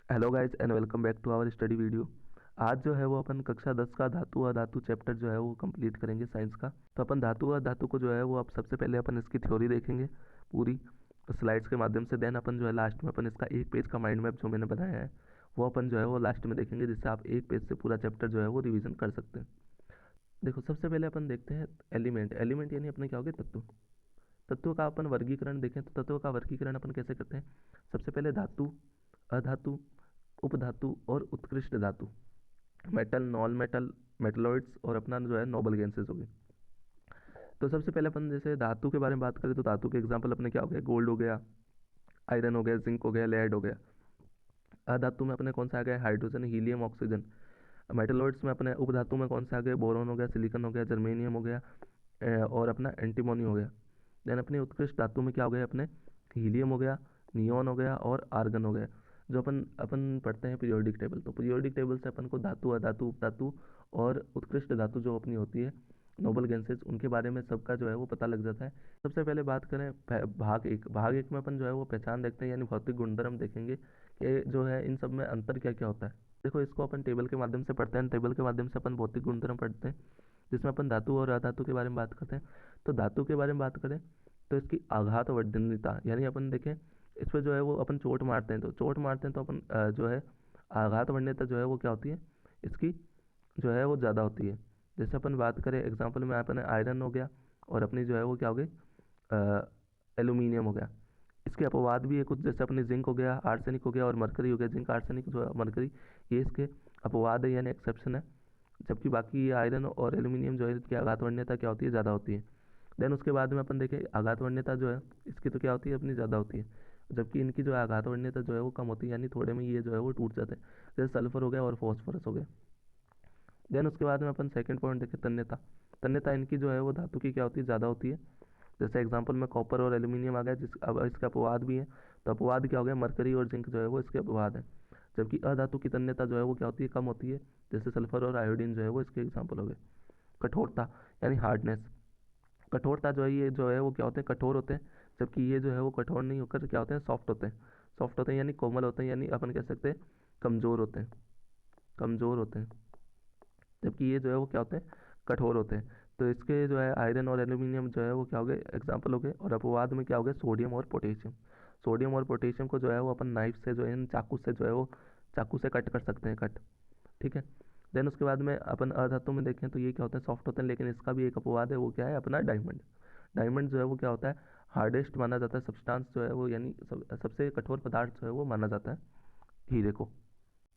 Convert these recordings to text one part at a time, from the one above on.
Hello guys and welcome back to our study video. आज जो है वो अपन कक्षा 10 का धातु और धातु चैप्टर जो है वो कंप्लीट करेंगे साइंस का। तो अपन धातु और धातु को जो है वो अब सबसे पहले अपन इसकी थ्योरी देखेंगे पूरी स्लाइड्स के माध्यम से। देन अपन जो है लास्ट में अपन इसका एक पेज का माइंड मैप जो मैंने बनाया है वो अपन जो है वो लास्ट में देखेंगे, जिससे आप एक पेज से पूरा चैप्टर जो है वो रिविजन कर सकते हैं। देखो, सबसे पहले अपन देखते हैं एलिमेंट। एलिमेंट यानी अपने क्या हो गए, तत्व। तत्व का अपन वर्गीकरण देखें तो तत्व का वर्गीकरण अपन कैसे करते हैं। सबसे पहले धातु, अधातु, उपधातु और उत्कृष्ट धातु, मेटल, नॉन मेटल, मेटलॉइड्स और अपना जो है नोबल गैसेस हो गए। तो सबसे पहले अपन जैसे धातु के बारे में बात करें तो धातु के एग्जांपल अपने क्या हो गया, गोल्ड हो गया, आयरन हो गया, जिंक हो गया, लेड हो गया। अधातु में अपने कौन सा आ गया, हाइड्रोजन, हीलियम, ऑक्सीजन। मेटलॉइड्स में अपने उपधातु में कौन सा आ गया, बोरॉन हो गया, सिलिकॉन हो गया, जर्मेनियम हो गया, और अपना एंटीमोनी हो गया। देन अपनी उत्कृष्ट धातु में क्या हो गया, अपने हीलियम हो गया, नियॉन हो गया और आर्गन हो गया। जो अपन अपन पढ़ते हैं पीरियोडिक टेबल, तो पीरियोडिक टेबल से अपन को धातु, अधातु, उपधातु और उत्कृष्ट धातु जो अपनी होती है, नोबल गैसेस, उनके बारे में सबका जो है वो पता लग जाता है। सबसे पहले बात करें भाग एक में अपन जो है वो पहचान देखते हैं, यानी भौतिक गुणधर्म देखेंगे कि जो है इन सब में अंतर क्या क्या होता है। देखो, इसको अपन टेबल के माध्यम से पढ़ते हैं। टेबल के माध्यम से अपन भौतिक गुणधर्म पढ़ते हैं, जिसमें अपन धातु और अधातु के बारे में बात करते हैं। तो धातु के बारे में बात करें तो इसकी आघात वर्धनीयता, यानी अपन देखें इस पर जो है वो अपन चोट मारते हैं, तो चोट मारते हैं तो अपन जो है आघात वर्धनीयता जो है वो क्या होती है, इसकी जो है वो ज़्यादा होती है। जैसे अपन बात करें एग्जाम्पल में, अपने आयरन हो गया और अपनी जो है वो क्या हो गई, एल्यूमिनियम हो गया। इसके अपवाद भी है कुछ, जैसे अपने जिंक हो गया, आर्सेनिक हो गया और मरकरी हो गया। जिंक, आर्सेनिक जो है, मरकरी, ये इसके अपवाद है यानी एक्सेप्शन है। जबकि बाकी ये आयरन और एल्यूमिनियम जो है इसकी आघात वर्णनीयता क्या होती है, ज़्यादा होती है। देन उसके बाद में अपन देखें आघात वर्णनीयता जो है इसकी तो क्या होती है, अपनी ज़्यादा होती है, जबकि इनकी जो है आघात वर्णनीयता जो है वो कम होती है, यानी थोड़े में ये जो है वो टूट जाते हैं। जैसे सल्फर हो गया और फॉस्फोरस हो गया। देन उसके बाद में अपन सेकंड पॉइंट देखें, तन्यता। तन्यता इनकी जो है वो धातु की क्या होती है, ज़्यादा होती है। जैसे एग्जांपल में कॉपर और एल्यूमिनियम आ गया, जिस अब इसका अपवाद भी है। तो अपवाद क्या हो गया, मरकरी और जिंक जो है वो इसके अपवाद है। जबकि अधातु की तन्यता जो है वो क्या होती है, कम होती है। जैसे सल्फर और आयोडीन जो है वो इसके एग्जाम्पल हो गए। कठोरता यानी हार्डनेस। कठोरता जो है ये जो है वो क्या होते हैं, कठोर होते हैं। जबकि ये जो है वो कठोर नहीं होकर क्या होते हैं, सॉफ्ट होते हैं। सॉफ्ट होते हैं यानी कोमल होते हैं, यानी अपन कह सकते हैं कमज़ोर होते हैं। कमज़ोर होते हैं, जबकि ये जो है वो क्या होते हैं, कठोर होते हैं। तो इसके जो है आयरन और एल्यूमिनियम जो है वो क्या हो गए, एग्जाम्पल हो गए। और अपवाद में क्या हो गए, सोडियम और पोटेशियम। सोडियम और पोटेशियम को जो है वो अपन नाइफ से जो है, चाकू से जो है वो चाकू से कट कर सकते हैं, कट। ठीक है। देन उसके बाद में अपन अधातु में देखें तो ये क्या होते हैं, सॉफ्ट होते हैं, लेकिन इसका भी एक अपवाद है, वो क्या है, अपना डायमंड। डायमंड जो है वो क्या होता है, हार्डेस्ट माना जाता है सब्सटेंस जो है वो, यानी सबसे कठोर पदार्थ जो है वो माना जाता है हीरे को।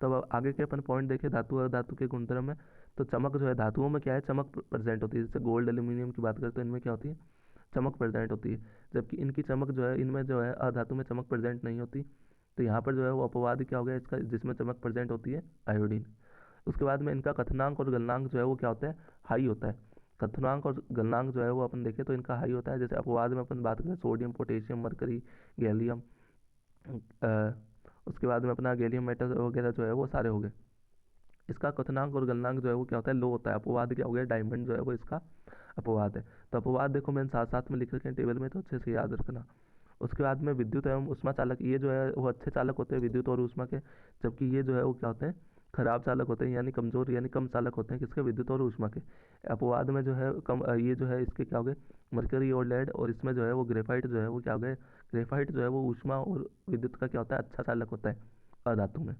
तब अब आगे के अपन पॉइंट देखें धातु और धातु के गुणधर्म में। तो चमक जो है, धातुओं में क्या है, चमक प्रेजेंट होती है। जैसे गोल्ड, एल्यूमिनियम की बात करें तो इनमें क्या होती है, चमक प्रेजेंट होती है। जबकि इनकी चमक जो है, इनमें जो है अधातु में चमक प्रेजेंट नहीं होती। तो यहाँ पर जो है वो अपवाद क्या हो गया इसका, जिसमें चमक प्रेजेंट होती है, आयोडीन। उसके बाद में इनका कथनांक और गलनांक जो है वो क्या होता है, हाई होता है। कथनांक और गलनांक जो है वो अपन देखें तो इनका हाई होता है। जैसे अपवाद में अपन बात करें, सोडियम, पोटेशियम, मरकरी, गैलियम, उसके बाद में अपना गैलियम मेटल वगैरह जो है वो सारे हो गए। इसका क्वथनांक और गलनांक जो है वो क्या होता है, लो होता है। अपवाद क्या हो गया, डायमंड जो है वो इसका अपवाद है। तो अपवाद देखो मैंने साथ साथ में लिख रखे हैं टेबल में, तो अच्छे से याद रखना। उसके बाद में विद्युत एवं ऊष्मा चालक, ये जो है वो अच्छे चालक होते हैं विद्युत और ऊष्मा के। जबकि ये जो है वो क्या होते हैं, खराब चालक होते हैं, यानी कमजोर, यानी कम चालक होते हैं, किसके, विद्युत और ऊष्मा के। अपवाद में जो है कम, ये जो है इसके क्या हो गए, मरकरी और लेड। और इसमें जो है वो ग्रेफाइट जो है वो क्या हो गए, ग्रेफाइट जो है वो ऊष्मा और विद्युत का क्या होता है, अच्छा चालक होता है अधातु में।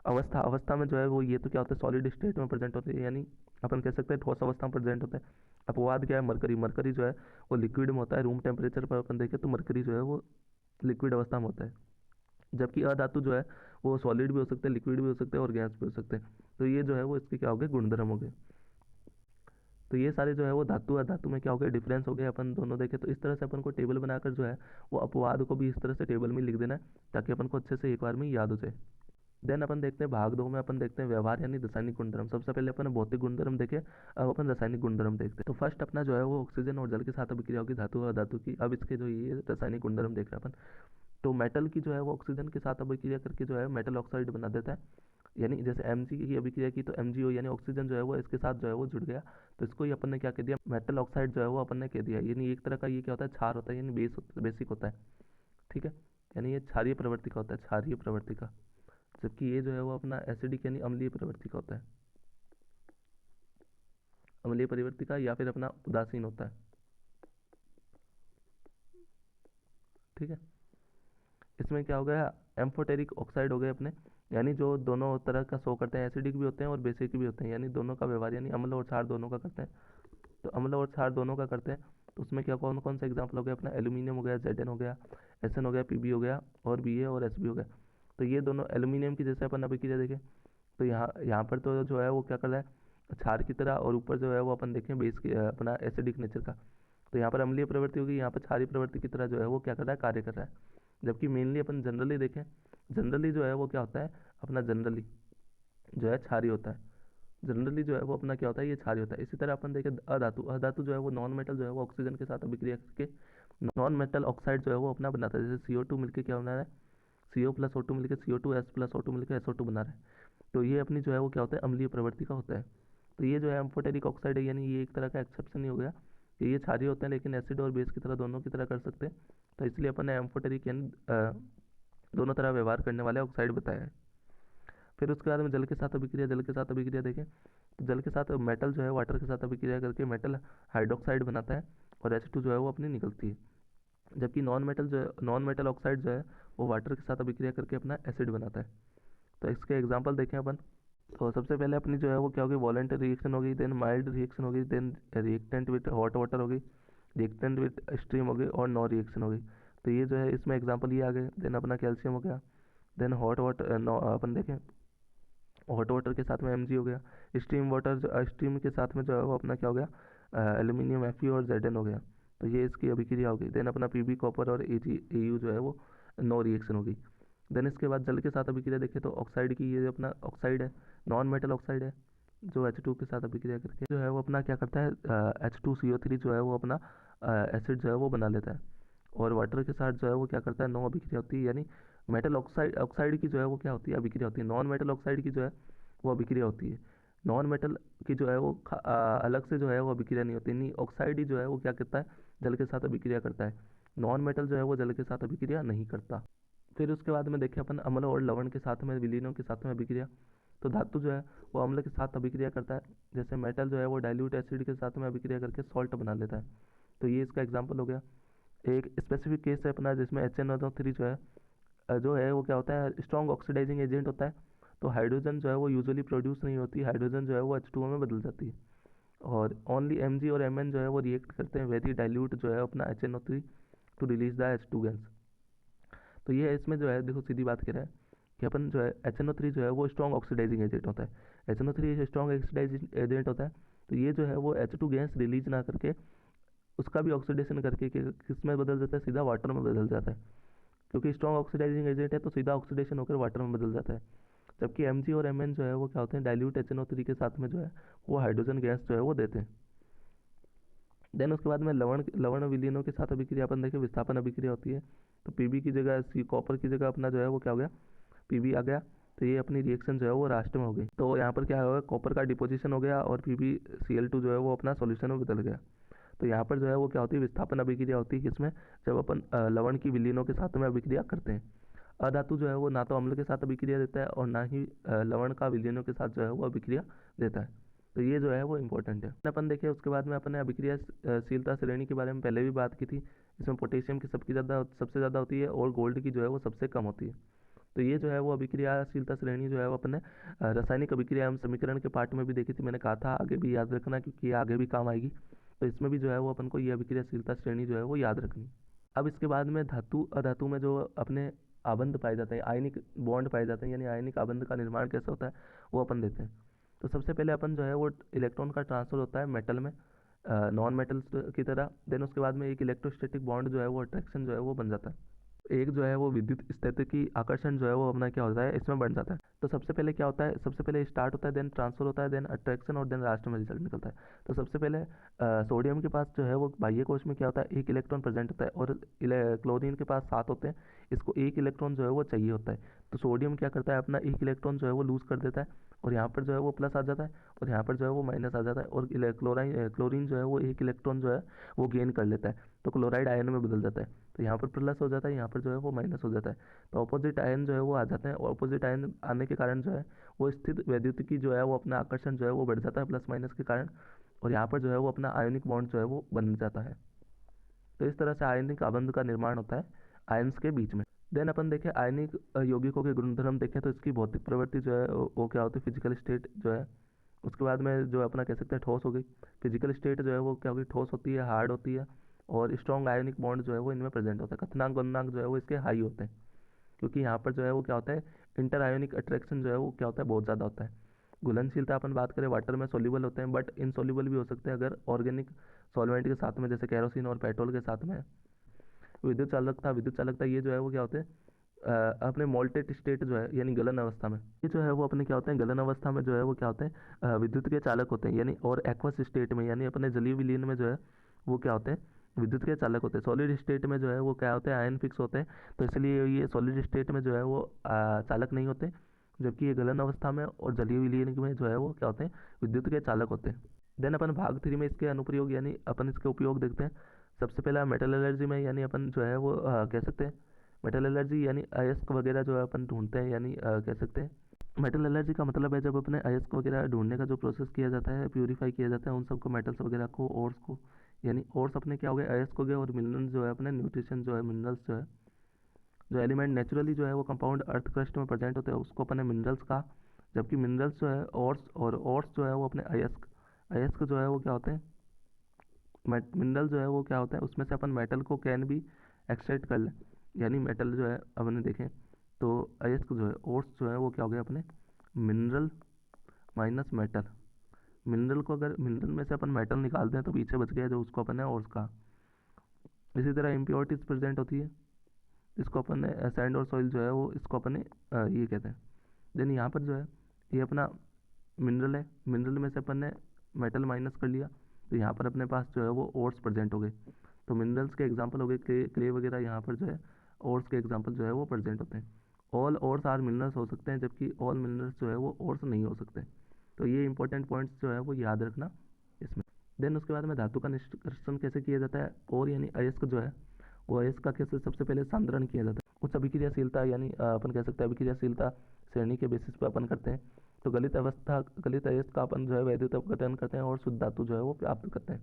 अवस्था, अवस्था में जो है वो ये तो क्या होता है, सॉलिड स्टेट में प्रेजेंट होते हैं, यानी अपन कह सकते हैं ठोस अवस्था में प्रेजेंट होता है। अपवाद क्या है, मरकरी। मरकरी जो है वो लिक्विड में होता है, रूम टेम्परेचर पर अपन देखें तो मरकरी जो है वो लिक्विड अवस्था में होता है। जबकि अधातु जो है वो सॉलिड भी हो सकते हैं, लिक्विड भी हो सकते हैं और गैस भी हो सकते हैं। तो ये जो है वो इसके क्या हो गए, गुणधर्म हो गए। तो ये सारे जो है वो धातु और धातु में क्या हो गया, डिफरेंस हो गया। अपन दोनों देखें तो इस तरह से अपन को टेबल बनाकर जो है वो अपवाद को भी इस तरह से टेबल में लिख देना है, ताकि अपन को अच्छे से एक बार में याद हो जाए। देन अपन देखते हैं भाग दो में, अपन देखते हैं व्यवहार यानी रासायनिक गुणधर्म। सबसे पहले अपन भौतिक गुणधर्म देखे, अब अपन रासायनिक गुणधर्म देखते हैं। तो फर्स्ट अपना जो है वो ऑक्सीजन और जल के साथ अभिक्रिया होगी, धातु और धातु की। अब इसके जो ये रासायनिक गुणधर्म देख रहे हैं अपन। तो मेटल की जो है वो ऑक्सीजन के साथ अभिक्रिया करके जो है मेटल ऑक्साइड बना देता है। यानी जैसे Mg की अभिक्रिया की तो MgO यानी ऑक्सीजन जो है वो इसके साथ जो है वो जुड़ गया। तो इसको ही अपन ने क्या कह दिया, मेटल ऑक्साइड जो है वो अपन ने कह दिया। यानी एक तरह का ये क्या होता है, क्षार होता है, यानी बेसिक होता है। ठीक है, यानी ये क्षारीय प्रवृत्ति का होता है, क्षारीय प्रवृत्ति का। जबकि ये जो है वो अपना एसिडिक यानी अम्लीय प्रवृत्ति का होता है, अम्लीय प्रवृत्ति का, या फिर अपना उदासीन होता है। ठीक है, इसमें क्या हो गया, एम्फोटेरिक ऑक्साइड हो गए अपने, यानी जो दोनों तरह का शो करते हैं, एसिडिक भी होते हैं और बेसिक भी होते हैं, यानी दोनों का व्यवहार, यानी अम्ल और क्षार दोनों का करते हैं। तो अम्ल और क्षार दोनों का करते हैं, तो उसमें क्या कौन कौन सा एग्जाम्पल हो गया अपना, एल्यूमिनियम हो गया, Zn हो गया, Sn हो गया, Pb हो गया, और Ba और Sb हो गया। तो ये दोनों एल्यूमिनियम की जैसे अपन अभिक्रिया देखें तो यहाँ यहाँ पर तो जो है वो क्या कर रहा है, क्षार की तरह, और ऊपर जो है वो अपन देखें बेस की अपना एसिडिक नेचर का, तो यहाँ पर अम्लीय प्रवृत्ति होगी, यहाँ पर क्षारीय प्रवृत्ति की तरह जो है वो क्या कर रहा है, कार्य कर रहा है। जबकि मेनली अपन जनरली देखें, जनरली जो है वो क्या होता है अपना, जनरली जो है क्षारीय होता है, जनरली जो है वो अपना क्या होता है, ये क्षारीय होता है। इसी तरह अपन देखें अधातु, अधातु जो है वो नॉन मेटल जो है वो ऑक्सीजन के साथ अभिक्रिया करके नॉन मेटल ऑक्साइड जो है वो अपना बनाता है। जैसे CO2 मिलकर क्या बना रहा है, CO प्लस O2 मिलकर CO2, S प्लस O2 मिलकर SO2 बना रहा है। तो ये अपनी जो है वो क्या होता है, अम्लीय प्रवृत्ति का होता है। तो ये जो है एम्फोटेरिक ऑक्साइड है, यानी ये एक तरह का एक्सेप्शन ही हो गया कि ये क्षारीय होते हैं लेकिन एसिड और बेस की तरह दोनों की तरह कर सकते हैं। तो इसलिए अपन ने एम्फोटेरिक यानी दोनों तरह व्यवहार करने वाले ऑक्साइड बताया है। फिर उसके बाद में जल के साथ अभिक्रिया, जल के साथ अभिक्रिया देखें तो जल के साथ मेटल जो है वाटर के साथ अभिक्रिया करके मेटल हाइड्रोक्साइड बनाता है और H2 जो है वो अपनी निकलती है। जबकि नॉन मेटल ऑक्साइड जो है वो वाटर के साथ अभिक्रिया करके अपना एसिड बनाता है। तो इसके एग्जाम्पल देखें अपन, तो सबसे पहले अपनी जो है वो क्या होगी, वॉलेंटरी रिएक्शन होगी, देन माइल्ड रिएक्शन होगी, then reactant with hot water होगी, रिएक्टेंट विद स्ट्रीम होगी, और नो रिएक्शन होगी। तो ये जो है इसमें एग्जाम्पल ये आ गए। देन अपना कैल्शियम हो गया, देन हॉट वाटर अपन देखें हॉट वाटर के साथ में Mg हो गया, स्टीम वाटर स्टीम के साथ में जो है वो अपना क्या हो गया, एल्यूमिनियम Fe और Zn हो गया। तो ये इसकी अभिक्रिया होगी। देन अपना Pb कॉपर और Ag Au जो है वो नो रिएक्शन होगी। देन इसके बाद जल के साथ अभिक्रिया देखें तो ऑक्साइड की, ये अपना ऑक्साइड है, नॉन मेटल ऑक्साइड है, जो H2 के साथ अभिक्रिया करके जो है वो अपना क्या करता है, H2CO3 जो है वो अपना एसिड जो है वो बना लेता है। और वाटर के साथ जो है वो क्या करता है, नो अभिक्रिया होती है, यानी मेटल ऑक्साइड की जो है वो क्या होती है, अभिक्रिया होती है। नॉन मेटल ऑक्साइड की जो है वो अभिक्रिया होती है। नॉन मेटल की जो है वो अलग से जो है वो अभिक्रिया नहीं होती, नहीं ऑक्साइड ही जो है वो क्या करता है, जल के साथ अभिक्रिया करता है। नॉन मेटल जो है वो जल के साथ अभिक्रिया नहीं करता। फिर उसके बाद में देखें अपन अम्ल और लवण के साथ में, विलीनों के साथ में अभिक्रिया, तो धातु जो है वो अम्ल के साथ अभिक्रिया करता है। जैसे मेटल जो है वो डाइल्यूट एसिड के साथ में अभिक्रिया करके सॉल्ट बना लेता है। तो ये इसका एग्जाम्पल हो गया। एक स्पेसिफिक केस है अपना जिसमें HNO3 जो है वो क्या होता है, स्ट्रॉन्ग ऑक्सीडाइजिंग एजेंट होता है। तो हाइड्रोजन जो है वो यूजुअली प्रोड्यूस नहीं होती, हाइड्रोजन जो है वो H2O में बदल जाती है, और ओनली Mg और Mn जो है वो रिएक्ट करते हैं वेरी डाइल्यूट जो है अपना HNO3 to release the H2 gas. तो ये इसमें जो है देखो सीधी बात कह रहा है कि अपन जो है HNO3 जो है वो स्ट्रॉन्ग ऑक्सीडाइजिंग एजेंट होता है। HNO3 स्ट्रॉन्ग ऑक्सीडाइजिंग एजेंट होता है, तो ये जो है वो H2 गैस रिलीज ना करके उसका भी ऑक्सीडेशन करके किस में बदल जाता है, सीधा वाटर में बदल जाता है। क्योंकि स्ट्रॉन्ग ऑक्सीडाइजिंग एजेंट है तो सीधा ऑक्सीडेशन होकर वाटर में बदल जाता है। जबकि Mg और Mn जो है वो क्या होते हैं, डाइल्यूट HNO3 के साथ में जो है वो हाइड्रोजन गैस जो है वो देते हैं। देन उसके बाद में लवण विलीनों के साथ अभिक्रिया अपन देखें, विस्थापन अभिक्रिया होती है। तो Pb की जगह कॉपर की जगह अपना जो है वो क्या हो गया, Pb आ गया। तो ये अपनी रिएक्शन जो है वो राष्ट्र में हो गई। तो यहाँ पर क्या होगा, कॉपर का डिपोजिशन हो गया और PbCl2 जो है वो अपना सॉल्यूशन में बदल गया। तो यहाँ पर जो है वो क्या होती है, विस्थापन अभिक्रिया होती है किसमें, जब अपन लवण की विलीनों के साथ में अभिक्रिया करते हैं। अधातु जो है वो ना तो अम्ल के साथ अभिक्रिया देता है और ना ही लवण का विलीनों के साथ जो है वो अभिक्रिया देता है। तो ये जो है वो इंपॉर्टेंट है। अपन देखें उसके बाद में अपने अभिक्रियाशीलता श्रेणी के बारे में पहले भी बात की थी। इसमें पोटेशियम की सबसे ज़्यादा होती है और गोल्ड की जो है वो सबसे कम होती है। तो ये जो है वो अभिक्रियाशीलता श्रेणी जो है वो अपने रासायनिक अभिक्रिया एवं समीकरण के पार्ट में भी देखी थी। मैंने कहा था आगे भी याद रखना क्योंकि ये आगे भी काम आएगी। तो इसमें भी जो है वो अपन को ये अभिक्रियाशीलता श्रेणी जो है वो याद रखनी। अब इसके बाद में धातु अधातु में जो अपने आबंध पाए जाते हैं, आयनिक बॉन्ड पाए जाते हैं, यानी आयनिक आबंध का निर्माण कैसे होता है वो अपन देते हैं। तो सबसे पहले अपन जो है वो इलेक्ट्रॉन का ट्रांसफर होता है मेटल में, नॉन मेटल्स की तरह। देन उसके बाद में एक इलेक्ट्रोस्टैटिक बॉन्ड जो है वो अट्रैक्शन जो है वो बन जाता है। एक जो है वो विद्युत स्थितिकी आकर्षण जो है वो अपना क्या होता है, इसमें बन जाता है। तो सबसे पहले क्या होता है, सबसे पहले स्टार्ट होता है, देन ट्रांसफर होता है, देन अट्रैक्शन, और देन लास्ट में रिजल्ट निकलता है। तो सबसे पहले सोडियम के पास जो है वो बाह्य कोश में क्या होता है, एक इलेक्ट्रॉन प्रेजेंट होता है, और क्लोरीन के पास 7 होते हैं। इसको एक इलेक्ट्रॉन जो है वो चाहिए होता है। तो सोडियम क्या करता है, अपना एक इलेक्ट्रॉन जो है वो लूज कर देता है, और यहाँ पर जो है वो प्लस आ जाता है, और यहाँ पर जो है वो माइनस आ जाता है, और क्लोरीन जो है वो एक इलेक्ट्रॉन जो है वो गेन कर लेता है, तो क्लोराइड आयन में बदल जाता है। तो यहाँ पर प्लस हो जाता है, यहाँ पर जो है वो माइनस हो जाता है। तो ऑपोजिट आयन जो है वो आ जाते हैं, और ऑपोजिट आयन आने के कारण जो है वो स्थित वैद्युत की जो है वो अपना आकर्षण जो है वो बढ़ जाता है प्लस माइनस के कारण, और यहाँ पर जो है वो अपना आयनिक बॉन्ड जो है वो बन जाता है। तो इस तरह से आयनिक आबंध का निर्माण होता है आयन्स के बीच में। देन अपन देखें आयनिक यौगिकों के गुणधर्म देखें, तो इसकी भौतिक प्रवृत्ति जो है वो क्या होती है, फिजिकल स्टेट जो है। उसके बाद में जो अपना कह सकते हैं ठोस हो गई, फिजिकल स्टेट जो है वो क्या होगी, ठोस होती है, हार्ड होती है, और स्ट्रॉन्ग आयनिक बॉन्ड जो है वो इनमें प्रेजेंट होता है। क्वथनांक गलनांक जो है वो इसके हाई होते हैं, क्योंकि यहाँ पर जो है वो क्या होता है, इंटर आयोनिक अट्रैक्शन जो है वो क्या होता है, बहुत ज़्यादा होता है। घुलनशीलता अपन बात करें, वाटर में सोल्यूबल होते हैं, बट इनसोल्यूबल भी हो सकते हैं अगर ऑर्गेनिक सॉल्वेंट के साथ में, जैसे कैरोसिन और पेट्रोल के साथ में। विद्युत चालकता ये जो है वो क्या होते हैं, अपने मोल्टेड स्टेट जो है यानी गलन अवस्था में, ये जो है वो अपने क्या होते हैं, गलन अवस्था में जो है वो क्या होते हैं, विद्युत के चालक होते हैं, यानी और एक्वस स्टेट में यानी अपने जलीय विलीन में जो है वो क्या होते हैं, विद्युत के चालक होते हैं। सॉलिड स्टेट में जो है वो क्या होते हैं, आयन फिक्स होते हैं, तो इसलिए ये सॉलिड स्टेट में जो है वो चालक नहीं होते, जबकि ये गलन अवस्था में और जलीय विलीन में जो है वो क्या होते हैं, विद्युत के चालक होते हैं। देन अपन भाग 3 में इसके अनुप्रयोग यानी अपन इसके उपयोग देखते हैं। सबसे पहला मेटल एलर्जी में, यानी अपन जो है वो कह सकते हैं मेटल एलर्जी यानी अयस्क वगैरह जो है अपन ढूंढते हैं, यानी कह सकते हैं मेटल एलर्जी का मतलब है जब अपने अयस्क वगैरह ढूंढने का जो प्रोसेस किया जाता है, प्यूरीफाई किया जाता है उन सबको, मेटल्स वगैरह को, ओर्स को, यानी ओर्स अपने क्या हो गए, अयस्क हो गए, और मिनरल्स जो है अपने न्यूट्रिशन जो है, मिनरल्स जो है, जो एलिमेंट नेचुरली जो है वो कंपाउंड अर्थ क्रस्ट में प्रेजेंट होते हैं उसको अपने मिनरल्स का। जबकि मिनरल्स जो है ओर्स, और ओर्स जो है वो अपने अयस्क, अयस्क जो है वो क्या होते हैं, मिनरल जो है वो क्या होता है, उसमें से अपन मेटल को कैन भी एक्सट्रैक्ट कर लें, यानी मेटल जो है अपन देखें तो अयस्क जो है, ओर्स जो है वो क्या हो गया अपने मिनरल माइनस मेटल। मिनरल को अगर मिनरल में से अपन मेटल निकालते हैं तो पीछे बच गया जो उसको अपन ने ओर्स का। इसी तरह इम्प्योरिटीज प्रेजेंट होती है, इसको अपन ने सैंड और सॉइल जो है वो इसको अपन ने ये कहते हैं। देन यहाँ पर जो है ये अपना मिनरल है, मिनरल में से अपन ने मेटल माइनस कर लिया, तो यहाँ पर अपने पास जो है वो ओर्स प्रेजेंट हो गए। तो मिनरल्स के एग्जांपल हो गए क्ले वगैरह, यहाँ पर जो है ओर्स के एग्जांपल जो है वो प्रेजेंट होते हैं। ऑल ओर्स आर मिनरल्स हो सकते हैं, जबकि ऑल मिनरल्स जो है वो ओर्स नहीं हो सकते। तो ये इंपॉर्टेंट पॉइंट्स जो है वो याद रखना इसमें। देन उसके बाद में धातु का निष्कर्षण कैसे किया जाता है, और यानी अयस्क जो है वो अयस्क का कैसे सबसे पहले सांद्रण किया जाता है। उच्च अभिक्रियाशीलता यानी अपन कह सकते हैं अभिक्रियाशीलता श्रेणी के बेसिस पे अपन करते हैं। तो गलित अयस्क का अपन जो है वैद्युत अपघटन करते हैं और शुद्ध धातु जो है वो प्राप्त करते हैं।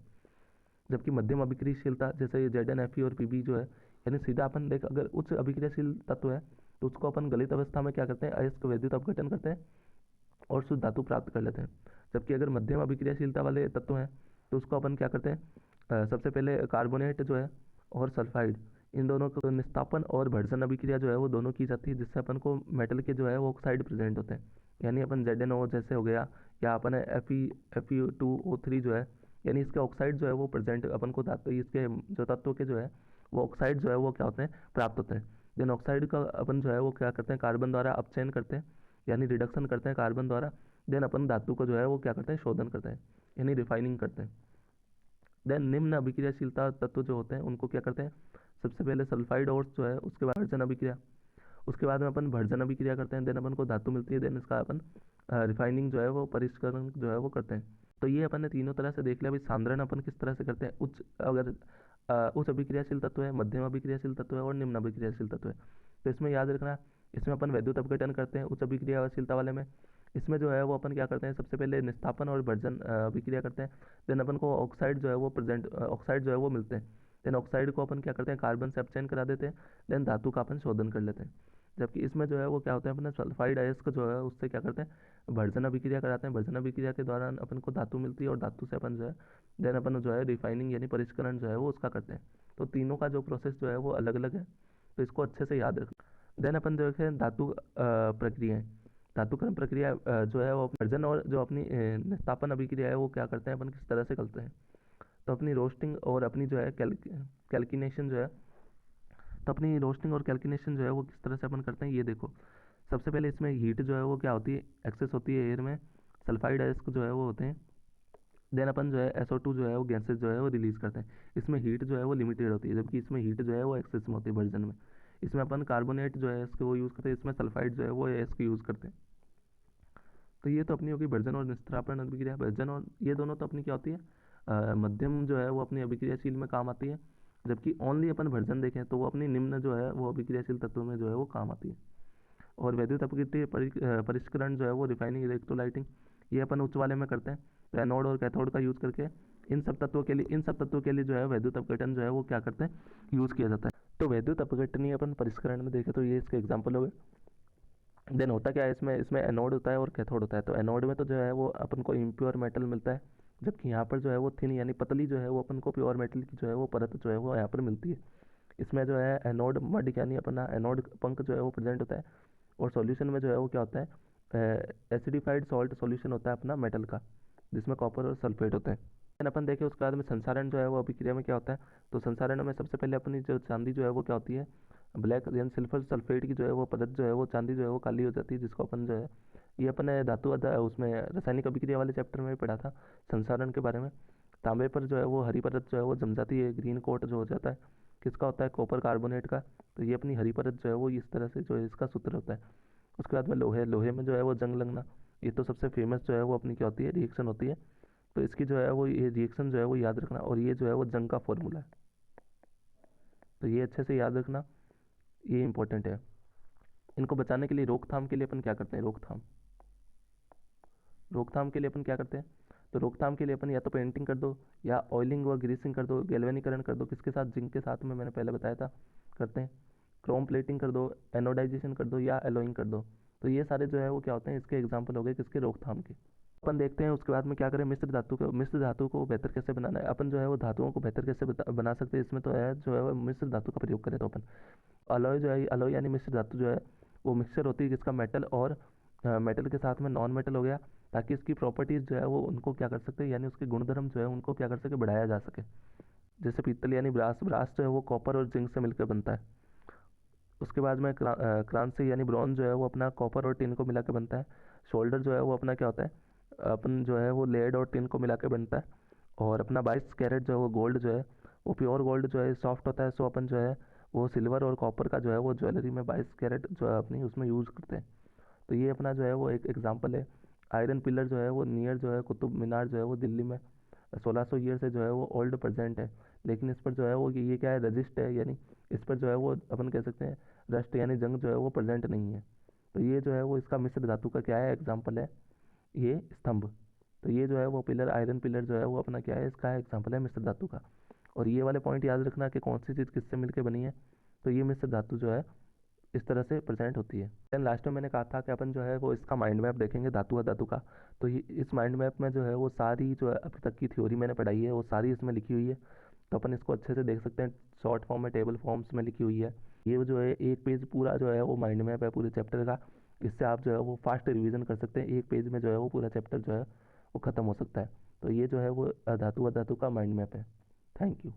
जबकि मध्यम अभिक्रियाशीलता जैसे ये ZnFe और Pb जो है, यानी सीधा अपन देख अगर उच्च अभिक्रियाशील तत्व है तो उसको अपन गलित अवस्था में क्या करते हैं, अयस्क वैद्युत अपघटन करते हैं और शुद्ध धातु प्राप्त कर लेते हैं। जबकि अगर मध्यम अभिक्रियाशीलता वाले तत्व हैं तो उसको अपन क्या करते हैं, सबसे पहले कार्बोनेट जो है और सल्फाइड, इन दोनों को निस्तापन और भर्जन अभिक्रिया जो है वो दोनों की जाती है, जिससे अपन को मेटल के जो है वो ऑक्साइड प्रेजेंट होते हैं। यानी अपन ZnO जैसे हो गया, या अपन Fe2O3 जो है, यानी इसके ऑक्साइड जो है वो प्रेजेंट अपन को धातु, इसके जो तत्व के जो है वो ऑक्साइड जो है वो क्या होते हैं, प्राप्त होते हैं। देन ऑक्साइड का अपन जो है वो क्या करते हैं, कार्बन द्वारा अपचयन करते हैं, यानी रिडक्शन करते हैं कार्बन द्वारा। देन अपन धातु को जो है वो क्या करते हैं, शोधन करते हैं, यानी रिफाइनिंग करते हैं। देन निम्न अभिक्रियाशीलता तत्व जो होते हैं उनको क्या करते हैं, सबसे पहले सल्फाइड ओर्स जो है, उसके बाद भर्जन अभिक्रिया, उसके बाद में अपन भर्जन अभिक्रिया करते हैं, देन अपन को धातु मिलती है, देन इसका अपन रिफाइनिंग जो है वो परिष्करण जो है वो करते हैं। तो ये अपन ने तीनों तरह से देख लिया भाई, सांद्रण अपन किस तरह से करते हैं, अगर उच्च अभिक्रियाशील तत्व है, मध्यम अभिक्रियाशील तत्व है और निम्न अभिक्रियाशील तत्व है। तो इसमें याद रखना, इसमें अपन वैद्युत अपघटन करते हैं उच्च अभिक्रियाशीलता वाले में। इसमें जो है वो अपन क्या करते हैं, सबसे पहले निस्तापन और भर्जन अभिक्रिया करते हैं। देन अपन को ऑक्साइड जो है वो ऑक्साइड जो है वो मिलते हैं। देन ऑक्साइड को अपन क्या करते हैं, कार्बन से अपचयन करा देते हैं। देन धातु का अपन शोधन कर लेते हैं। जबकि इसमें जो है वो क्या होता है, अपने सल्फाइड अयस्क जो है उससे क्या करते हैं, भर्जन अभिक्रिया कराते हैं। भर्जन अभिक्रिया के दौरान अपन को धातु मिलती है और धातु से अपन जो है देन अपन जो है रिफाइनिंग यानी परिष्करण जो है वो उसका करते हैं। तो तीनों का जो प्रोसेस जो है वो अलग अलग है, तो इसको अच्छे से याद रखना। देन अपन देखें धातु प्रक्रियाएं, धातुकरण प्रक्रिया जो है वो भर्जन और जो अपनी निस्तापन अभिक्रिया है वो क्या करते हैं अपन किस तरह से करते हैं। तो अपनी रोस्टिंग और अपनी जो है कैल्किनेशन जो है, तो अपनी रोस्टिंग और कैल्किनेशन जो है वो किस तरह से अपन करते हैं ये देखो। सबसे पहले इसमें हीट जो है वो क्या होती है, एक्सेस होती है एयर में, सल्फाइड अयस्क जो है वो होते हैं। देन अपन जो है SO2 जो है वो गैसेज जो है वो रिलीज करते हैं। इसमें हीट जो है वो लिमिटेड होती है, जबकि इसमें हीट जो है वो एक्सेस में होती है भर्जन में। इसमें अपन कार्बोनेट जो है इसके वो यूज़ करते हैं, इसमें सल्फाइड जो है वो एस्क यूज़ करते हैं। तो ये तो अपनी होगी भर्जन और निस्तापन अभिक्रिया। भर्जन और ये दोनों तो अपनी क्या होती है, मध्यम जो है वो अपनी अभिक्रियाशील में काम आती है, जबकि ओनली अपन वर्जन देखें तो वो अपनी निम्न जो है वो अभिक्रियाशील तत्वों में जो है वो काम आती है। और वैद्युत अपकृतीय परिष्करण जो है वो रिफाइनिंग इलेक्ट्रोलाइटिंग, ये अपन उच्च वाले में करते हैं। तो एनोड और कैथोड का यूज़ करके इन सब तत्वों के लिए जो है वैद्युत अपघटन जो है वो क्या करते हैं, यूज़ किया जाता है। तो वैद्युत अपघटनीय अपन परिष्करण में देखें तो ये इसके एग्जाम्पल हो गए। देन होता क्या है, इसमें इसमें एनोड होता है और कैथोड होता है। तो एनोड में तो जो है वो अपन को इम्प्योर मेटल मिलता है, जबकि यहाँ पर जो है वो थिन यानी पतली जो है वो अपन को प्योर मेटल की जो है वो परत जो है वो यहाँ पर मिलती है। इसमें जो है एनोड मड यानी अपना एनोड पंख जो है वो प्रेजेंट होता है। और सॉल्यूशन में जो है वो क्या होता है, एसिडिफाइड सॉल्ट सॉल्यूशन होता है अपना मेटल का, जिसमें कॉपर और सल्फेट होते हैं। देन अपन देखें उसके बाद में संसारण जो है वो अभिक्रिया में क्या होता है। तो संसारण में सबसे पहले अपनी जो चांदी जो है वो क्या होती है, ब्लैक यानी सिल्फर सल्फेट की जो है वो परत जो है वो चांदी जो है वो काली हो जाती है, जिसको अपन जो है ये अपने उसमें रासायनिक अभिक्रिया वाले चैप्टर में भी पढ़ा था संसारण के बारे में। तांबे पर जो है वो हरी परत जो है वो जम जाती है, ग्रीन कोट जो हो जाता है, किसका होता है, कॉपर कार्बोनेट का। तो ये अपनी हरी परत जो है वो इस तरह से जो है इसका सूत्र होता है। उसके बाद में लोहे में जो है वो जंग लगना, ये तो सबसे फेमस जो है वो अपनी क्या होती है, रिएक्शन होती है। तो इसकी जो है वो ये रिएक्शन जो है वो याद रखना, और ये जो है वो जंग का फॉर्मूला है। तो ये अच्छे से याद रखना, ये इंपॉर्टेंट है। इनको बचाने के लिए रोकथाम के लिए अपन क्या करते हैं, रोकथाम के लिए अपन क्या करते हैं। तो रोकथाम के लिए अपन या तो पेंटिंग कर दो, या ऑयलिंग व ग्रीसिंग कर दो, गैल्वेनीकरण कर दो, किसके साथ, जिंक के साथ में, मैंने पहले बताया था करते हैं। क्रोम प्लेटिंग कर दो, एनोडाइजेशन कर दो, या एलोइंग कर दो। तो ये सारे जो है वो क्या होते हैं, इसके एग्जाम्पल हो गए किसके, रोकथाम के। अपन देखते हैं उसके बाद में क्या करें, मिश्र धातु को बेहतर कैसे बनाना है। अपन जो है वो धातुओं को बेहतर कैसे बना सकते हैं, इसमें तो है जो है वो मिश्र धातु का प्रयोग करें। तो अपन अलॉय जो है, अलॉय यानी मिश्र धातु जो है वो मिक्सचर होती है किसका, मेटल और मेटल के साथ में नॉन मेटल हो गया, ताकि इसकी प्रॉपर्टीज़ जो है वो उनको क्या कर सकते हैं, यानी उसके गुणधर्म जो है उनको क्या कर सके, बढ़ाया जा सके। जैसे पीतल यानी ब्रास जो है वो कॉपर और जिंक से मिलकर बनता है। उसके बाद में क्रांति यानी ब्रॉन्ज जो है वो अपना कॉपर और टिन को मिला के बनता है। शोल्डर जो है वो अपना क्या होता है, अपन जो है वो लेड और टिन को मिला के बनता है। और अपना 22 कैरेट जो है वो गोल्ड जो है वो प्योर गोल्ड जो है सॉफ्ट होता है, सो अपन जो है वो सिल्वर और कॉपर का जो है वो ज्वेलरी में 22 कैरेट जो है अपनी उसमें यूज़ करते हैं। तो ये अपना जो है वो एक एग्जांपल है। आयरन पिलर जो है वो नियर जो है कुतुब मीनार जो है वो दिल्ली में 1600 ईयर से जो है वो ओल्ड प्रेजेंट है। लेकिन इस पर जो है वो ये क्या है, रजिस्ट है, यानी इस पर जो है वो अपन कह सकते हैं रस्ट यानी जंग जो है वो प्रेजेंट नहीं है। तो ये जो है वो इसका मिश्र धातु का क्या है, एग्जाम्पल है ये स्तंभ। तो ये जो है वो पिलर, आयरन पिलर जो है वो अपना क्या है, इसका एग्जाम्पल है मिश्र धातु का। और ये वाले पॉइंट याद रखना कि कौन सी चीज़ किससे मिलकर बनी है। तो ये मिश्र धातु जो है इस तरह से प्रेजेंट होती है। देन लास्ट में मैंने कहा था कि अपन जो है वो इसका माइंड मैप देखेंगे धातु और धातु का। तो ये इस माइंड मैप में जो है वो सारी जो है अभी तक की थ्योरी मैंने पढ़ाई है वो सारी इसमें लिखी हुई है। तो अपन इसको अच्छे से देख सकते हैं, शॉर्ट फॉर्म में टेबल फॉर्म्स में लिखी हुई है। ये जो है एक पेज पूरा जो है वो माइंड मैप है पूरे चैप्टर का। इससे आप जो है वो फास्ट रिवीजन कर सकते हैं, एक पेज में जो है वो पूरा चैप्टर जो है वो ख़त्म हो सकता है। तो ये जो है वो धातु और धातु का माइंड मैप है। Thank you.